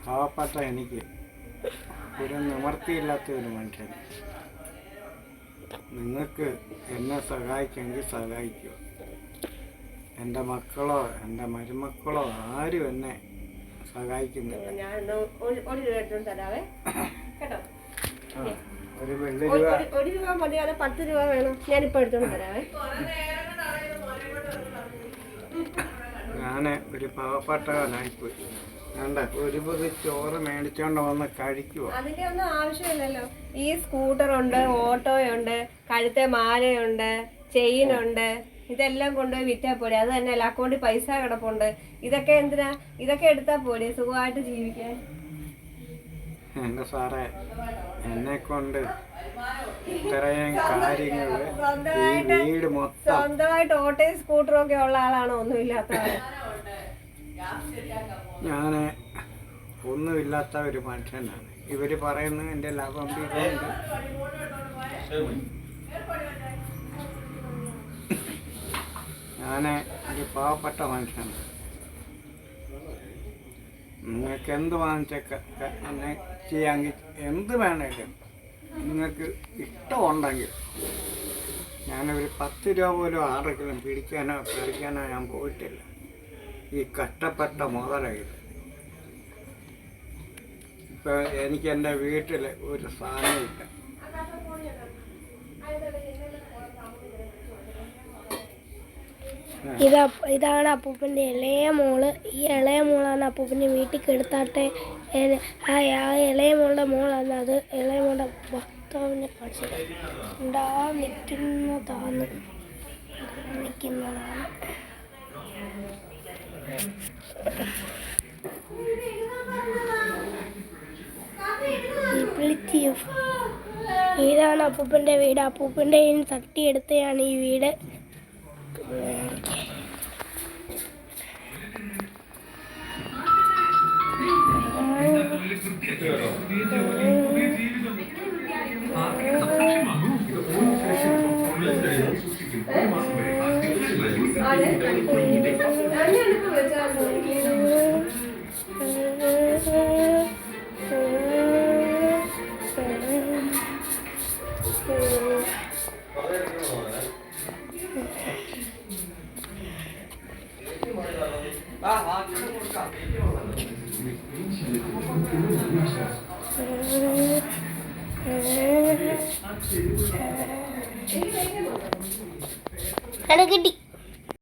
പാവപ്പെട്ട എനിക്ക് ഒരു നിവൃത്തിയില്ലാത്ത ഒരു മനുഷ്യൻ. നിങ്ങൾക്ക് എന്നെ സഹായിക്കെങ്കിൽ സഹായിക്കുക. എൻ്റെ മക്കളോ എൻ്റെ മരുമക്കളോ ആരും എന്നെ സഹായിക്കുന്നില്ല. ഒരു വെള്ളി രൂപ, 1 രൂപ മതി, അത് 10 രൂപ വേണം. ഞാനിപ്പോൾ എടുത്തോണ്ട് തരാവേ. ഞാൻ ഒരു പാവപ്പെട്ടവനായിപ്പോയി. വേണ്ട, ഒരു പൊതി ചോറ് മേടിച്ചോണ്ട് വന്ന് കഴിക്കുവോ? അതിന്റെ ഒന്നും ആവശ്യമില്ലല്ലോ. ഈ സ്കൂട്ടറുണ്ട്, ഓട്ടോയുണ്ട്, കഴുത്തെ മാലയുണ്ട്, ചെയിനുണ്ട്. ഇതെല്ലാം കൊണ്ടുപോയി വിറ്റാൽ പോരെ. അത് തന്നെയല്ല, അക്കൗണ്ടിൽ പൈസ കിടപ്പുണ്ട്. ഇതൊക്കെ എന്തിനാ? ഇതൊക്കെ എടുത്താൽ പോരെ സുഖമായിട്ട് ജീവിക്കാൻ. എൻ്റെ സാറേ, എന്നെ കൊണ്ട് ഇത്രയും കാര്യങ്ങൾ വീട് മൊത്തം സ്വന്തമായിട്ട് ഓട്ടോയും സ്കൂട്ടറും ഒക്കെ ഉള്ള ആളാണോ ഒന്നുമില്ലാത്ത ആള്? ഞാൻ ഒന്നുമില്ലാത്ത ഒരു മനുഷ്യനാണ്. ഇവർ പറയുന്നത് എൻ്റെ ലാഭം ഇതുകൊണ്ട്. ഞാൻ ഒരു പാവപ്പെട്ട മനുഷ്യനാണ്. നിങ്ങൾക്ക് എന്ത് വാങ്ങിച്ചൊക്കെ എന്നെ ചെയ്യാമെങ്കിൽ എന്ത് വേണേലും നിങ്ങൾക്ക് ഇഷ്ടമുണ്ടെങ്കിൽ ഞാനൊരു 10 രൂപ പോലും ആരെങ്കിലും പിടിക്കാനോ പറിക്കാനോ ഞാൻ പോയിട്ടില്ല. ഈ കഷ്ടപ്പെട്ട മുതലായത് ഇപ്പോൾ എനിക്ക് എൻ്റെ വീട്ടിൽ ഒരു സാധനമില്ല. ഇതാണ് അപ്പൂപ്പൻ്റെ ഇളയ മോള്. ഈ ഇളയ മോളാണ് അപ്പൂപ്പൻ്റെ വീട്ടിൽ കെടുത്താട്ടെ. ആ ഇളയ മോളുടെ മോളാണ് അത്. ഇളയ മോളുടെ ഭർത്താവിനെ കാണിച്ചത് നിൽക്കുന്നതാണ്. ഇതാണ് അപ്പൂപ്പൻ്റെ വീട്. അപ്പൂപ്പൻ്റെ തട്ടിയെടുത്തതാണ് ഈ വീട്. കിട്ടി.